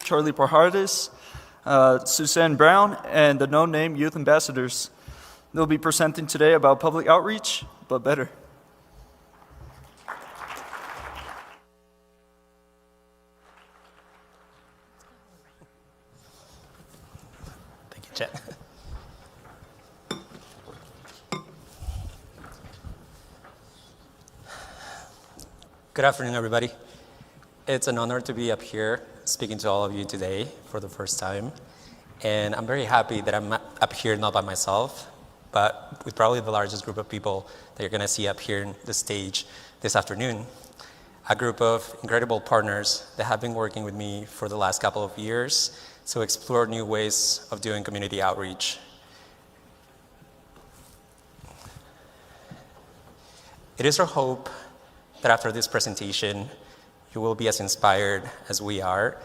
Charlie Parhardis, Suzanne Brown, and the no-name youth ambassadors. They'll be presenting today about public outreach, but better. Thank you, Chet. Good afternoon, everybody. It's an honor to be up here speaking to all of you today for the first time. And I'm very happy that I'm up here not by myself, but with probably the largest group of people that you're going to see up here on the stage this afternoon. A group of incredible partners that have been working with me for the last couple of years to explore new ways of doing community outreach. It is our hope that after this presentation, you will be as inspired as we are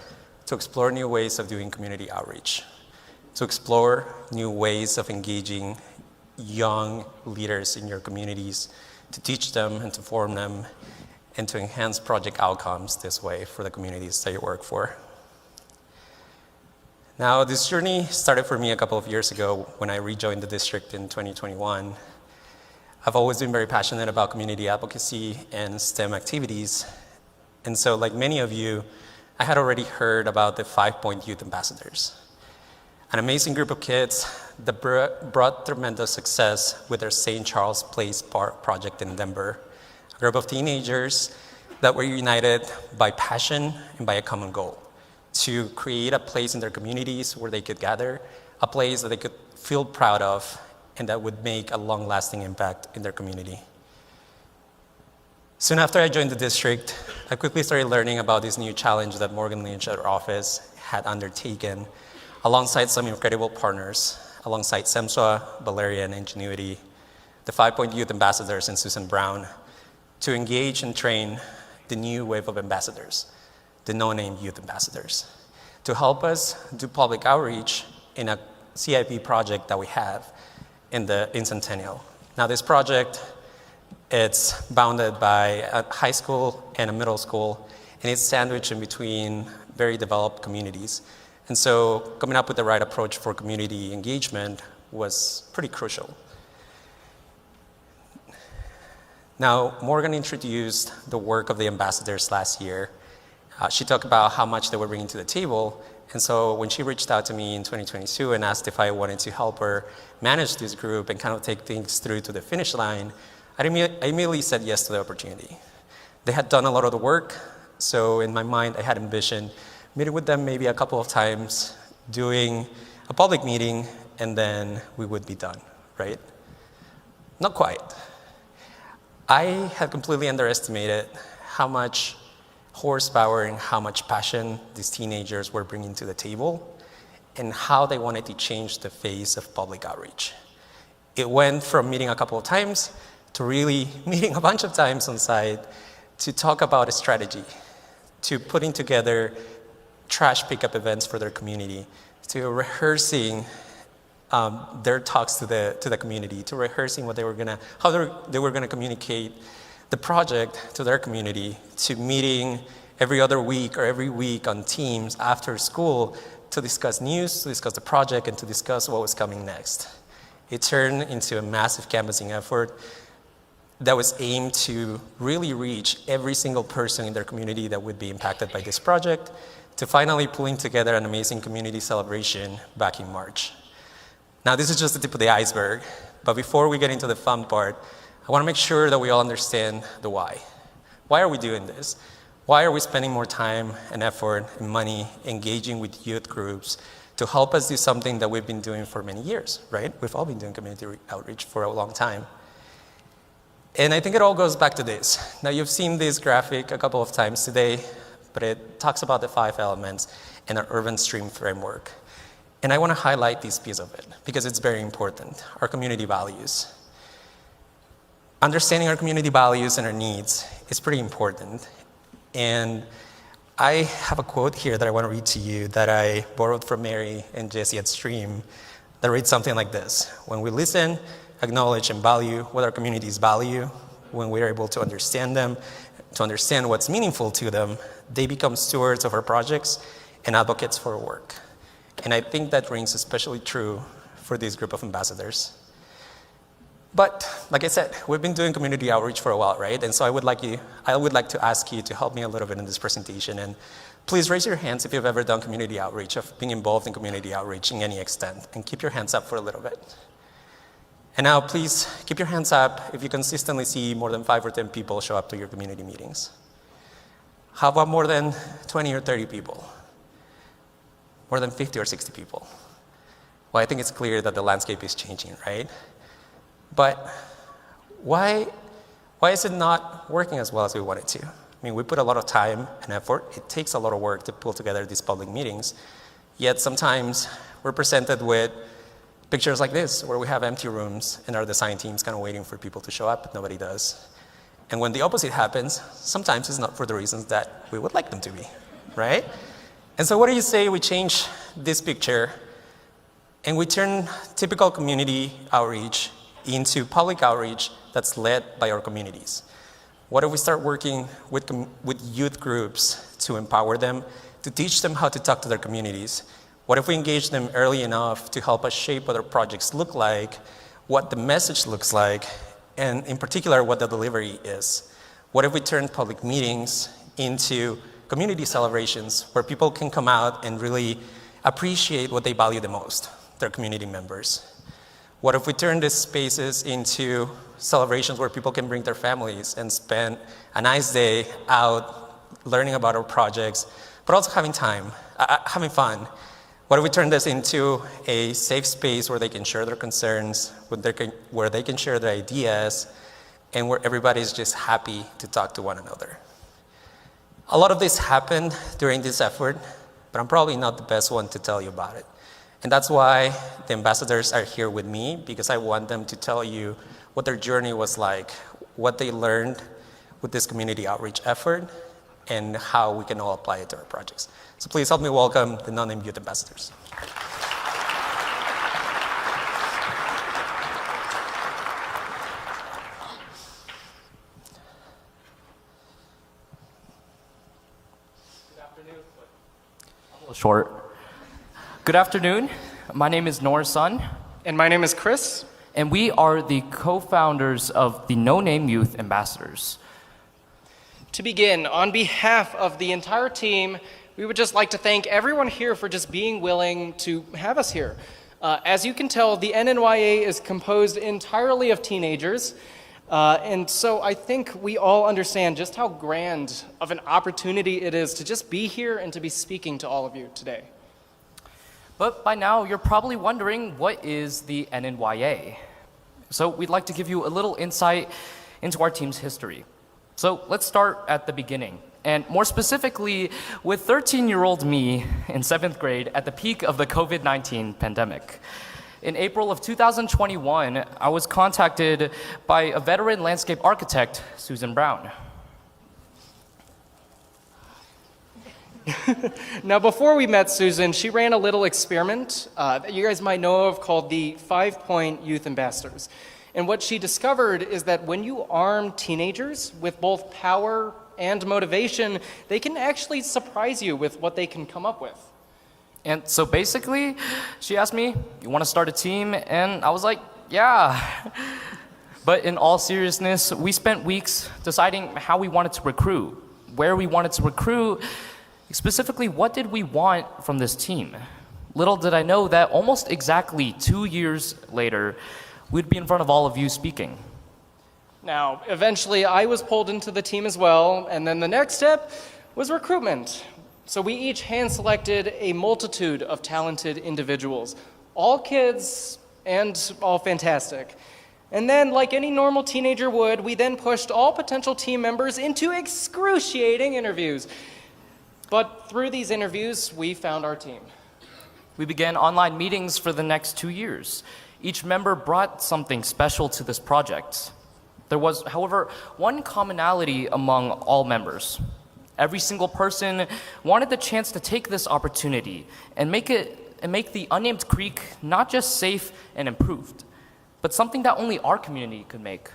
to explore new ways of doing community outreach, to explore new ways of engaging young leaders in your communities, to teach them and to form them, and to enhance project outcomes this way for the communities that you work for. Now, this journey started for me a couple of years ago when I rejoined the district in 2021. I've always been very passionate about community advocacy and STEM activities. And so, like many of you, I had already heard about the 5-Point Youth Ambassadors, an amazing group of kids that brought tremendous success with their St. Charles Place Park project in Denver, a group of teenagers that were united by passion and by a common goal to create a place in their communities where they could gather, a place that they could feel proud of, and that would make a long-lasting impact in their community. Soon after I joined the district, I quickly started learning about this new challenge that Morgan Lynch at our office had undertaken alongside some incredible partners, alongside SEMSWA, Valeria, and Ingenuity, the 5-Point Youth Ambassadors and Susan Brown, to engage and train the new wave of ambassadors, the no-name youth ambassadors, to help us do public outreach in a CIP project that we have in Centennial. Now, this project, it's bounded by a high school and a middle school, and it's sandwiched in between very developed communities. And so coming up with the right approach for community engagement was pretty crucial. Now, Morgan introduced the work of the ambassadors last year. She talked about how much they were bringing to the table. And so when she reached out to me in 2022 and asked if I wanted to help her manage this group and kind of take things through to the finish line, I immediately said yes to the opportunity. They had done a lot of the work, so in my mind, I had envisioned meeting with them maybe a couple of times, doing a public meeting, and then we would be done, right? Not quite. I had completely underestimated how much horsepower and how much passion these teenagers were bringing to the table and how they wanted to change the face of public outreach. It went from meeting a couple of times to really meeting a bunch of times on site to talk about a strategy, to putting together trash pickup events for their community, to rehearsing their talks to the community, to rehearsing how they were gonna communicate the project to their community, to meeting every other week or every week on Teams after school to discuss news, to discuss the project, and to discuss what was coming next. It turned into a massive canvassing effort that was aimed to really reach every single person in their community that would be impacted by this project, to finally pulling together an amazing community celebration back in March. Now, this is just the tip of the iceberg, but before we get into the fun part, I want to make sure that we all understand the why. Why are we doing this? Why are we spending more time and effort and money engaging with youth groups to help us do something that we've been doing for many years, right? We've all been doing community outreach for a long time. And I think it all goes back to this. Now, you've seen this graphic a couple of times today, but it talks about the 5 elements in our urban stream framework. And I want to highlight this piece of it because it's very important, our community values. Understanding our community values and our needs is pretty important. And I have a quote here that I want to read to you that I borrowed from Mary and Jesse at Stream that reads something like this. When we listen, acknowledge, and value what our communities value, when we are able to understand them, to understand what's meaningful to them, they become stewards of our projects and advocates for our work. And I think that rings especially true for this group of ambassadors. But like I said, we've been doing community outreach for a while, right? And so I would like to ask you to help me a little bit in this presentation. And please raise your hands if you've ever done community outreach, of being involved in community outreach in any extent, and keep your hands up for a little bit. And now please keep your hands up if you consistently see more than 5 or 10 people show up to your community meetings. How about more than 20 or 30 people? More than 50 or 60 people? Well, I think it's clear that the landscape is changing, right? But why is it not working as well as we want it to? I mean, we put a lot of time and effort. It takes a lot of work to pull together these public meetings. Yet sometimes we're presented with pictures like this, where we have empty rooms and our design team's kind of waiting for people to show up, but nobody does. And when the opposite happens, sometimes it's not for the reasons that we would like them to be, right? And so what do you say we change this picture and we turn typical community outreach into public outreach that's led by our communities? What if we start working with youth groups to empower them, to teach them how to talk to their communities? What if we engage them early enough to help us shape what our projects look like, what the message looks like, and in particular, what the delivery is? What if we turn public meetings into community celebrations where people can come out and really appreciate what they value the most, their community members? What if we turn these spaces into celebrations where people can bring their families and spend a nice day out learning about our projects, but also having fun? What if we turn this into a safe space where they can share their concerns, where they can share their ideas, and where everybody's just happy to talk to one another? A lot of this happened during this effort, but I'm probably not the best one to tell you about it. And that's why the ambassadors are here with me, because I want them to tell you what their journey was like, what they learned with this community outreach effort, and how we can all apply it to our projects. So please help me welcome the non-named youth ambassadors. Short. Good afternoon. My name is Nora's son. And my name is Chris. And we are the co-founders of the No Name Youth Ambassadors. To begin, on behalf of the entire team, we would just like to thank everyone here for just being willing to have us here. As you can tell, the NNYA is composed entirely of teenagers. And so I think we all understand just how grand of an opportunity it is to just be here and to be speaking to all of you today. But by now, you're probably wondering, what is the NNYA? So we'd like to give you a little insight into our team's history. So let's start at the beginning, and more specifically with 13-year-old me in 7th grade at the peak of the COVID-19 pandemic. In April of 2021, I was contacted by a veteran landscape architect, Susan Brown. Now, before we met Susan, she ran a little experiment that you guys might know of called the 5-Point Youth Ambassadors. And what she discovered is that when you arm teenagers with both power and motivation, they can actually surprise you with what they can come up with. And so basically, she asked me, "You want to start a team?" And I was like, "Yeah." But in all seriousness, we spent weeks deciding how we wanted to recruit, where we wanted to recruit, specifically what did we want from this team. Little did I know that almost exactly 2 years later, we'd be in front of all of you speaking. Now, eventually I was pulled into the team as well, and then the next step was recruitment. So we each hand-selected a multitude of talented individuals, all kids and all fantastic. And then, like any normal teenager would, we then pushed all potential team members into excruciating interviews. But through these interviews, we found our team. We began online meetings for the next 2 years. Each member brought something special to this project. There was, however, one commonality among all members. Every single person wanted the chance to take this opportunity and make the unnamed creek not just safe and improved, but something that only our community could make.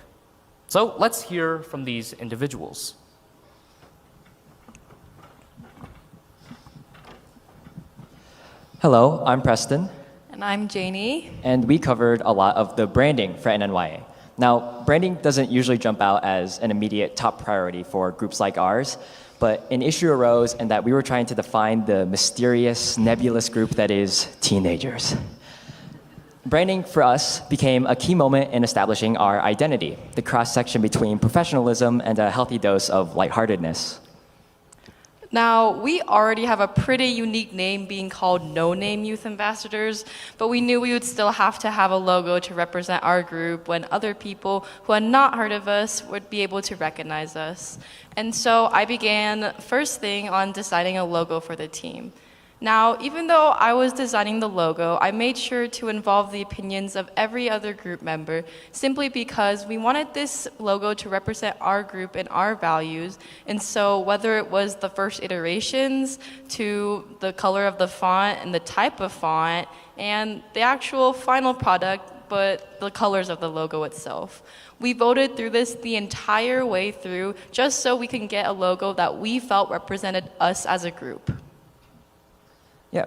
So let's hear from these individuals. Hello, I'm Preston, And I'm Janie. and we covered a lot of the branding for NNYA. Now, branding doesn't usually jump out as an immediate top priority for groups like ours, but an issue arose in that we were trying to define the mysterious, nebulous group that is teenagers. Branding for us became a key moment in establishing our identity, the cross-section between professionalism and a healthy dose of lightheartedness. Now, we already have a pretty unique name being called No Name Youth Ambassadors, but we knew we would still have to have a logo to represent our group when other people who had not heard of us would be able to recognize us. And so I began first thing on deciding a logo for the team. Now, even though I was designing the logo, I made sure to involve the opinions of every other group member simply because we wanted this logo to represent our group and our values. And so whether it was the first iterations to the color of the font and the type of font and the actual final product, but the colors of the logo itself. We voted through this the entire way through just so we can get a logo that we felt represented us as a group. Yeah,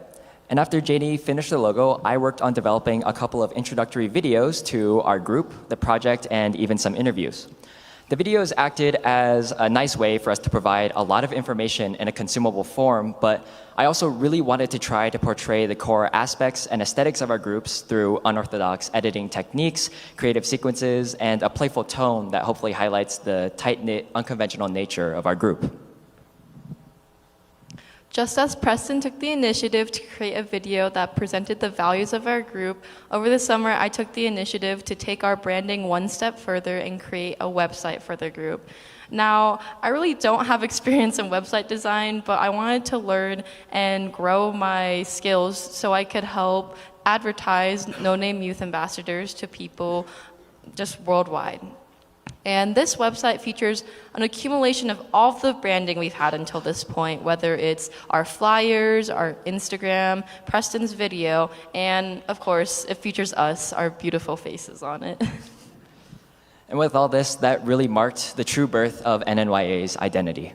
and after Janie finished the logo, I worked on developing a couple of introductory videos to our group, the project, and even some interviews. The videos acted as a nice way for us to provide a lot of information in a consumable form, but I also really wanted to try to portray the core aspects and aesthetics of our groups through unorthodox editing techniques, creative sequences, and a playful tone that hopefully highlights the tight-knit, unconventional nature of our group. Just as Preston took the initiative to create a video that presented the values of our group, over the summer I took the initiative to take our branding one step further and create a website for the group. Now, I really don't have experience in website design, but I wanted to learn and grow my skills so I could help advertise No Name Youth Ambassadors to people just worldwide. And this website features an accumulation of all of the branding we've had until this point, whether it's our flyers, our Instagram, Preston's video, and of course, it features us, our beautiful faces on it. And with all this, that really marked the true birth of NNYA's identity.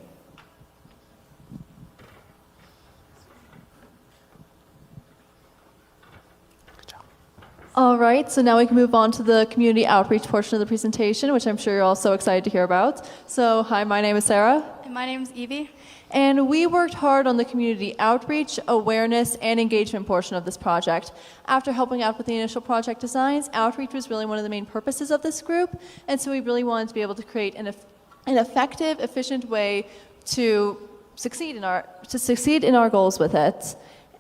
All right, so now we can move on to the community outreach portion of the presentation, which I'm sure you're all so excited to hear about. So, hi, my name is Sarah. And my name is Evie. And we worked hard on the community outreach, awareness, and engagement portion of this project. After helping out with the initial project designs, outreach was really one of the main purposes of this group, and so we really wanted to be able to create an effective, efficient way to succeed in our goals with it.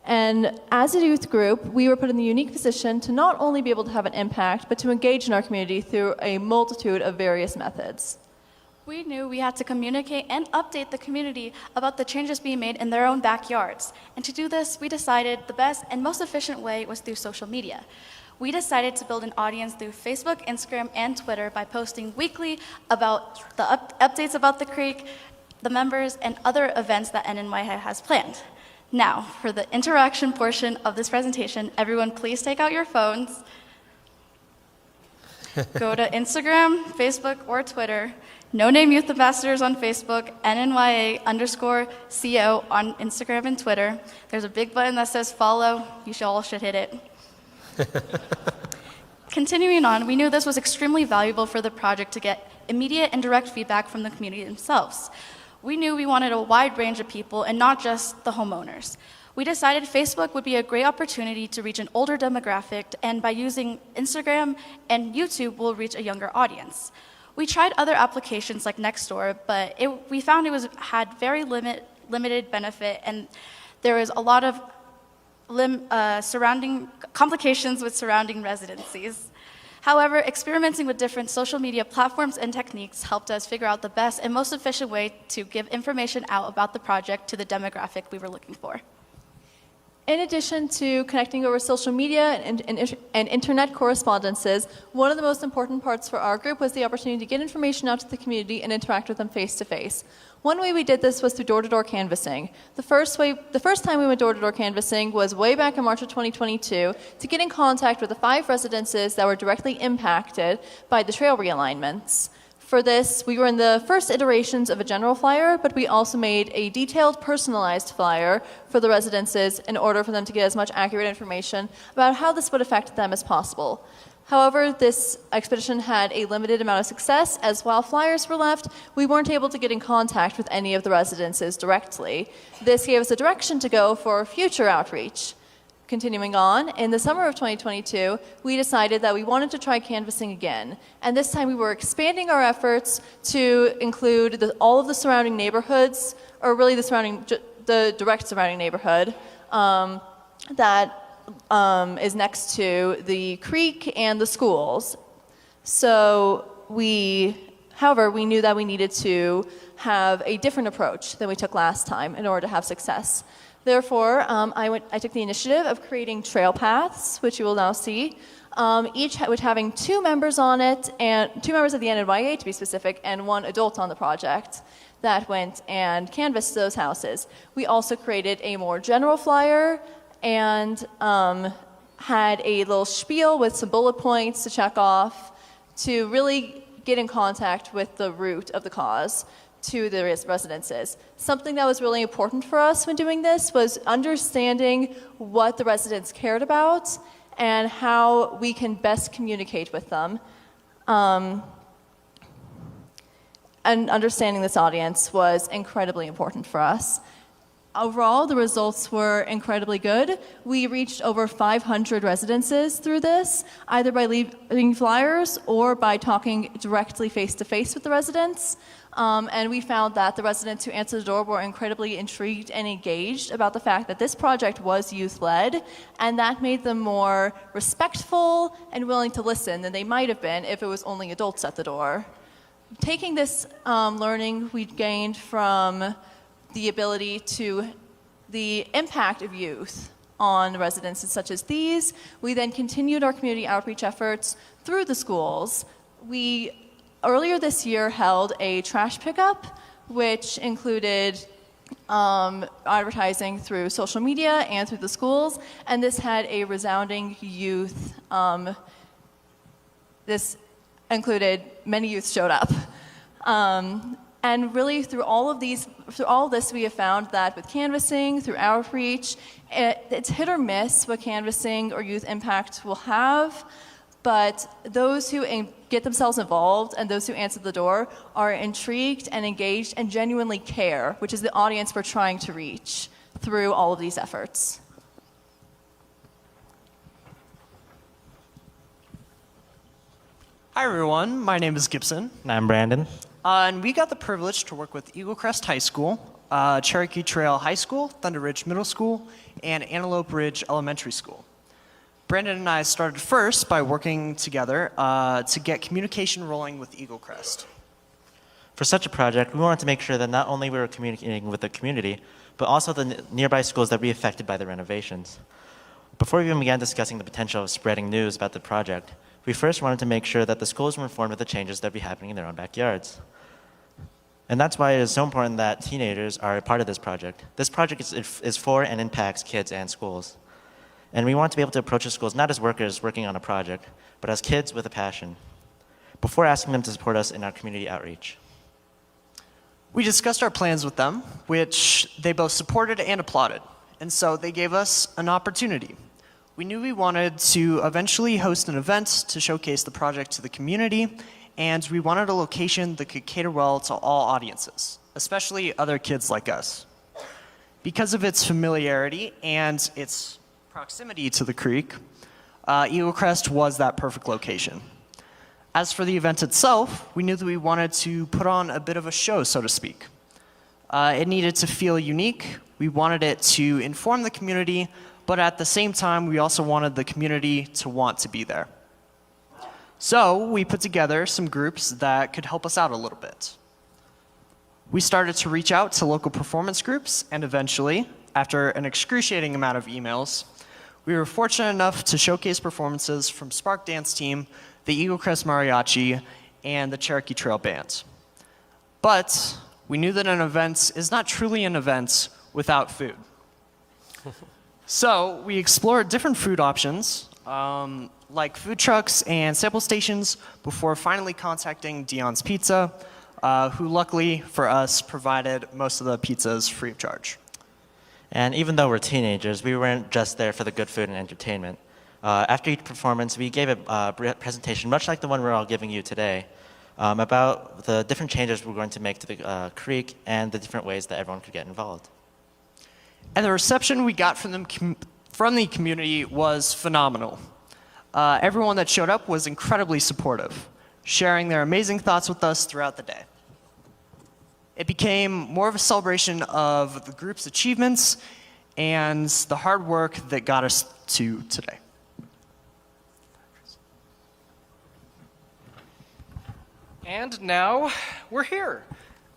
And as a youth group, we were put in the unique position to not only be able to have an impact, but to engage in our community through a multitude of various methods. We knew we had to communicate and update the community about the changes being made in their own backyards. And to do this, we decided the best and most efficient way was through social media. We decided to build an audience through Facebook, Instagram, and Twitter by posting weekly about the updates about the creek, the members, and other events that NNYA has planned. Now, for the interaction portion of this presentation, everyone please take out your phones. Go to Instagram, Facebook, or Twitter. No Name Youth Ambassadors on Facebook, NNYA_CO on Instagram and Twitter. There's a big button that says follow. You all should hit it. Continuing on, we knew this was extremely valuable for the project to get immediate and direct feedback from the community themselves. We knew we wanted a wide range of people and not just the homeowners. We decided Facebook would be a great opportunity to reach an older demographic, and by using Instagram and YouTube, we'll reach a younger audience. We tried other applications like Nextdoor, but we found it had very limited benefit, and there was a lot of surrounding complications with surrounding residencies. However, experimenting with different social media platforms and techniques helped us figure out the best and most efficient way to give information out about the project to the demographic we were looking for. In addition to connecting over social media and internet correspondences, one of the most important parts for our group was the opportunity to get information out to the community and interact with them face-to-face. One way we did this was through door-to-door canvassing. The first time we went door-to-door canvassing was way back in March of 2022 to get in contact with the 5 residences that were directly impacted by the trail realignments. For this, we were in the first iterations of a general flyer, but we also made a detailed, personalized flyer for the residences in order for them to get as much accurate information about how this would affect them as possible. However, this expedition had a limited amount of success, as while flyers were left, we weren't able to get in contact with any of the residences directly. This gave us a direction to go for future outreach. Continuing on, in the summer of 2022, we decided that we wanted to try canvassing again. And this time we were expanding our efforts to include all of the surrounding neighborhoods, or really the direct surrounding neighborhood that is next to the creek and the schools. So however, we knew that we needed to have a different approach than we took last time in order to have success. Therefore, I took the initiative of creating trail paths, which you will now see, each with having 2 members on it, and 2 members of the NNYA to be specific, and 1 adult on the project that went and canvassed those houses. We also created a more general flyer and had a little spiel with some bullet points to check off to really get in contact with the root of the cause to the residences. Something that was really important for us when doing this was understanding what the residents cared about and how we can best communicate with them. And understanding this audience was incredibly important for us. Overall, the results were incredibly good. We reached over 500 residences through this, either by leaving flyers or by talking directly face-to-face with the residents. And we found that the residents who answered the door were incredibly intrigued and engaged about the fact that this project was youth-led, and that made them more respectful and willing to listen than they might have been if it was only adults at the door. Taking this learning we gained from the ability to the impact of youth on residences such as these, we then continued our community outreach efforts through the schools. We earlier this year held a trash pickup, which included advertising through social media and through the schools, and this had a resounding youth. This included many youth showed up. And really, through all of this, we have found that with canvassing, through outreach, it's hit or miss what canvassing or youth impact will have. But those who get themselves involved and those who answer the door are intrigued and engaged and genuinely care, which is the audience we're trying to reach through all of these efforts. Hi everyone, my name is Gibson. And I'm Brandon. And we got the privilege to work with Eagle Crest High School, Cherokee Trail High School, Thunder Ridge Middle School, and Antelope Ridge Elementary School. Brandon and I started first by working together to get communication rolling with Eagle Crest. For such a project, we wanted to make sure that not only we were communicating with the community, but also the nearby schools that would be affected by the renovations. Before we even began discussing the potential of spreading news about the project, we first wanted to make sure that the schools were informed of the changes that would be happening in their own backyards. And that's why it is so important that teenagers are a part of this project. This project is for and impacts kids and schools. And we want to be able to approach the schools not as workers working on a project, but as kids with a passion, before asking them to support us in our community outreach. We discussed our plans with them, which they both supported and applauded. And so they gave us an opportunity. We knew we wanted to eventually host an event to showcase the project to the community, and we wanted a location that could cater well to all audiences, especially other kids like us. Because of its familiarity and its proximity to the creek, Eagle Crest was that perfect location. As for the event itself, we knew that we wanted to put on a bit of a show, so to speak. It needed to feel unique. We wanted it to inform the community, but at the same time, we also wanted the community to want to be there. So we put together some groups that could help us out a little bit. We started to reach out to local performance groups, and eventually, after an excruciating amount of emails, we were fortunate enough to showcase performances from Spark Dance Team, the Eagle Crest Mariachi, and the Cherokee Trail Band. But we knew that an event is not truly an event without food. So we explored different food options, like food trucks and sample stations, before finally contacting Dion's Pizza, who luckily for us provided most of the pizzas free of charge. And even though we're teenagers, we weren't just there for the good food and entertainment. After each performance, we gave a presentation, much like the one we're all giving you today, about the different changes we're going to make to the creek and the different ways that everyone could get involved. And the reception we got from the community was phenomenal. Everyone that showed up was incredibly supportive, sharing their amazing thoughts with us throughout the day. It became more of a celebration of the group's achievements and the hard work that got us to today. And now we're here.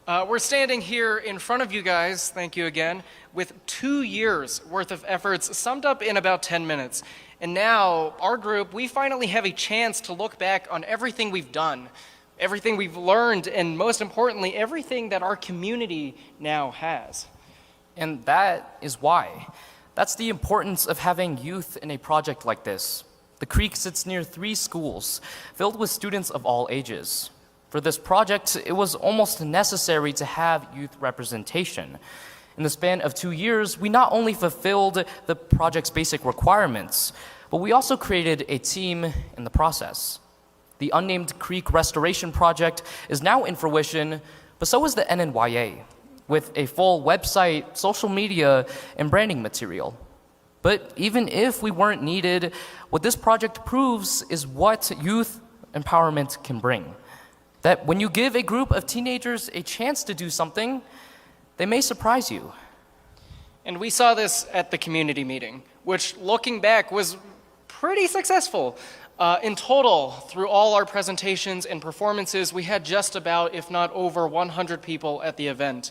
We're standing here in front of you guys, thank you again, with 2 years worth of efforts summed up in about 10 minutes. And now, our group, we finally have a chance to look back on everything we've done, everything we've learned, and most importantly, everything that our community now has. And that is why. That's the importance of having youth in a project like this. The creek sits near 3 schools, filled with students of all ages. For this project, it was almost necessary to have youth representation. In the span of 2 years, we not only fulfilled the project's basic requirements, but we also created a team in the process. The Unnamed Creek Restoration Project is now in fruition, but so is the NNYA, with a full website, social media, and branding material. But even if we weren't needed, what this project proves is what youth empowerment can bring. That when you give a group of teenagers a chance to do something, they may surprise you. And we saw this at the community meeting, which, looking back, was pretty successful. In total, through all our presentations and performances, we had just about, if not over, 100 people at the event.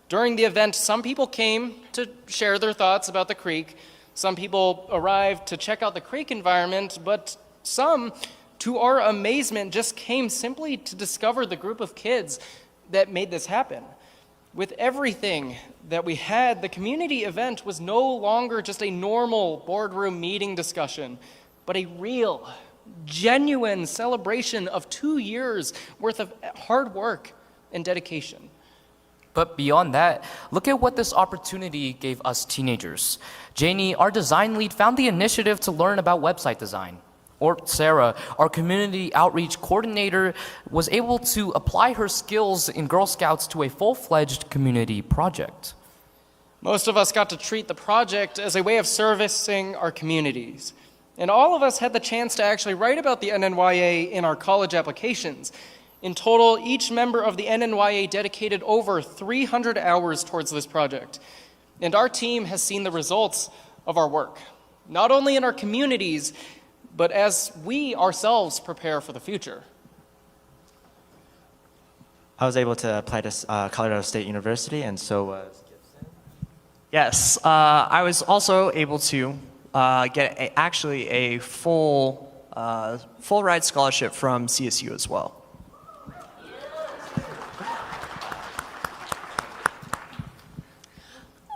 During the event, some people came to share their thoughts about the creek. Some people arrived to check out the creek environment, but some, to our amazement, just came simply to discover the group of kids that made this happen. With everything that we had, the community event was no longer just a normal boardroom meeting discussion, but a real, genuine celebration of 2 years worth of hard work and dedication. But beyond that, look at what this opportunity gave us teenagers. Janie, our design lead, found the initiative to learn about website design. Or Sarah, our community outreach coordinator, was able to apply her skills in Girl Scouts to a full-fledged community project. Most of us got to treat the project as a way of servicing our communities. And all of us had the chance to actually write about the NNYA in our college applications. In total, each member of the NNYA dedicated over 300 hours towards this project. And our team has seen the results of our work, not only in our communities, but as we ourselves prepare for the future. I was able to apply to Colorado State University, and so was Gibson. Yes, I was also able to get actually a full ride scholarship from CSU as well.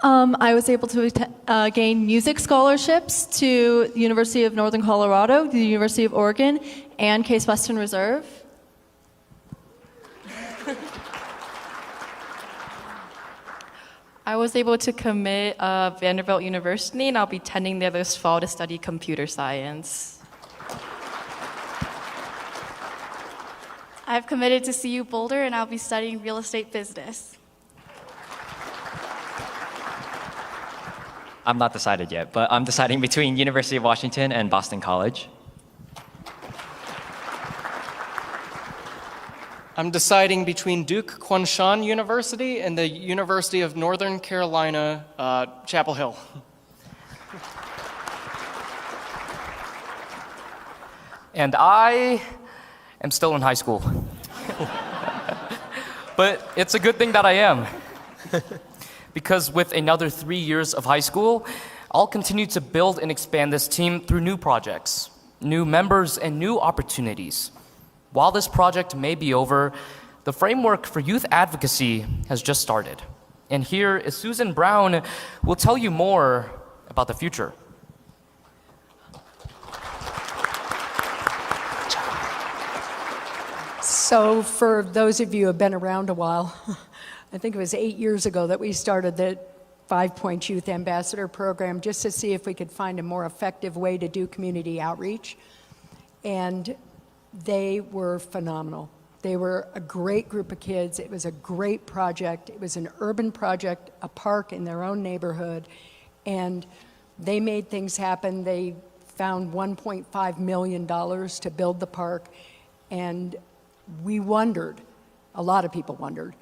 I was able to gain music scholarships to the University of Northern Colorado, the University of Oregon, and Case Western Reserve. I was able to commit Vanderbilt University, and I'll be attending there this fall to study computer science. I've committed to CU Boulder, and I'll be studying real estate business. I'm not decided yet, but I'm deciding between University of Washington and Boston College. I'm deciding between Duke Kwanshan University and the University of Northern Carolina, Chapel Hill. And I am still in high school. But it's a good thing that I am. Because with another 3 years of high school, I'll continue to build and expand this team through new projects, new members, and new opportunities. While this project may be over, the framework for youth advocacy has just started. And here is Susan Brown, who will tell you more about the future. So for those of you who have been around a while, I think it was 8 years ago that we started the 5 Points Youth Ambassador Program just to see if we could find a more effective way to do community outreach. And they were phenomenal. They were a great group of kids. It was a great project. It was an urban project, a park in their own neighborhood. And they made things happen. They found $1.5 million to build the park. And we wondered, a lot of people wondered,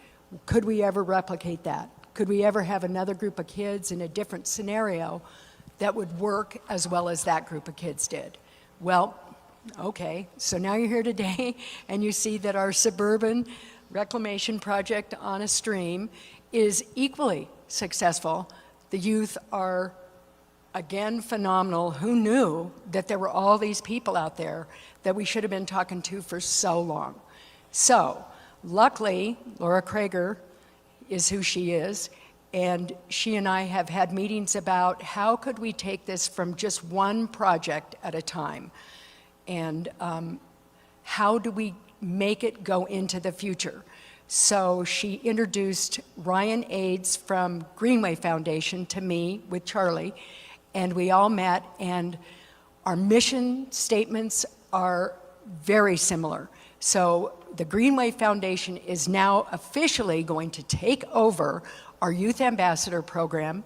could we ever replicate that? Could we ever have another group of kids in a different scenario that would work as well as that group of kids did? Well, okay, so now you're here today and you see that our suburban reclamation project on a stream is equally successful. The youth are, again, phenomenal. Who knew that there were all these people out there that we should have been talking to for so long? So, luckily, Laura Krager is who she is, and she and I have had meetings about how could we take this from just one project at a time, and how do we make it go into the future. So she introduced Ryan Aids from Greenway Foundation to me with Charlie, and we all met, and our mission statements are very similar. So the Greenway Foundation is now officially going to take over our Youth Ambassador Program,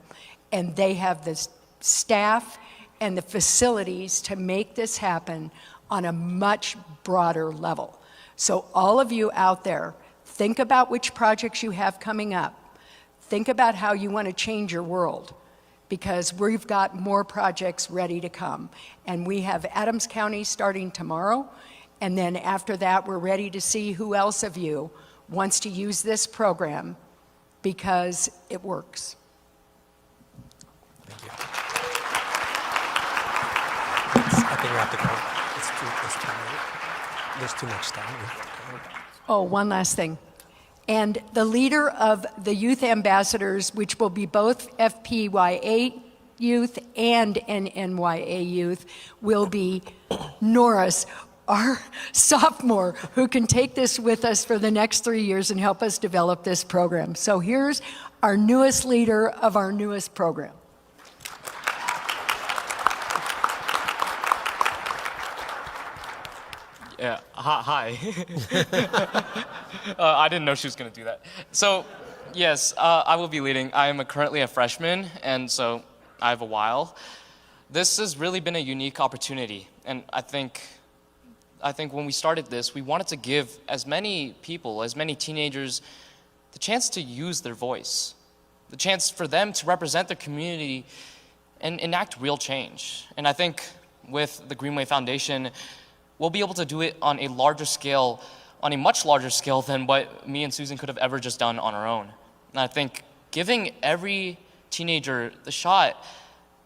and they have the staff and the facilities to make this happen on a much broader level. So all of you out there, think about which projects you have coming up. Think about how you want to change your world, because we've got more projects ready to come. And we have Adams County starting tomorrow, and then after that, we're ready to see who else of you wants to use this program because it works. Thank you. I think we have to go. There's too much time. Oh, one last thing. And the leader of the youth ambassadors, which will be both FPYA youth and NNYA youth, will be Norris, our sophomore, who can take this with us for the next 3 years and help us develop this program. So here's our newest leader of our newest program. Yeah, hi. I didn't know she was going to do that. So, yes, I will be leading. I am currently a freshman, and so I have a while. This has really been a unique opportunity, and I think when we started this, we wanted to give as many people, as many teenagers, the chance to use their voice, the chance for them to represent their community and enact real change. And I think with the Greenway Foundation, we'll be able to do it on a larger scale, on a much larger scale than what me and Susan could have ever just done on our own. And I think giving every teenager the shot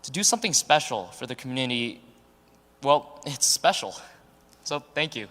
to do something special for the community, well, it's special. So thank you.